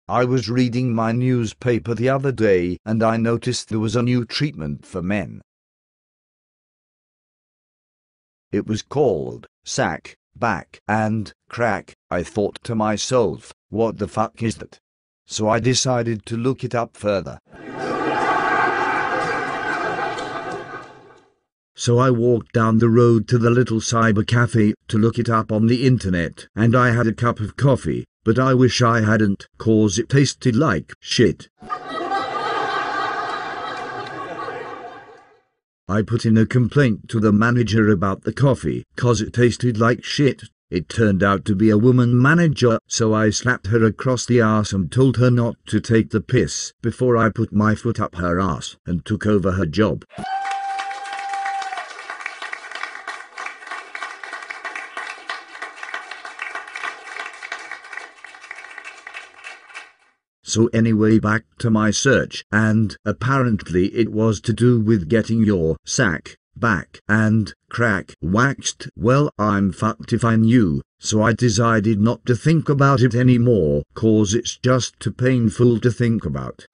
I was reading my newspaper the other day and I noticed there was a new treatment for men. It was called sack, back, and crack. I thought to myself, what the fuck is that? So I decided to look it up further. So I walked down the road to the little cyber cafe to look it up on the internet, and I had a cup of coffee, but I wish I hadn't, cause it tasted like shit. I put in a complaint to the manager about the coffee, cause it tasted like shit. It turned out to be a woman manager, so I slapped her across the ass and told her not to take the piss before I put my foot up her ass and took over her job. So anyway, back to my search, and apparently it was to do with getting your sack, back, and crack waxed. Well, I'm fucked if I knew, so I decided not to think about it anymore, cause it's just too painful to think about.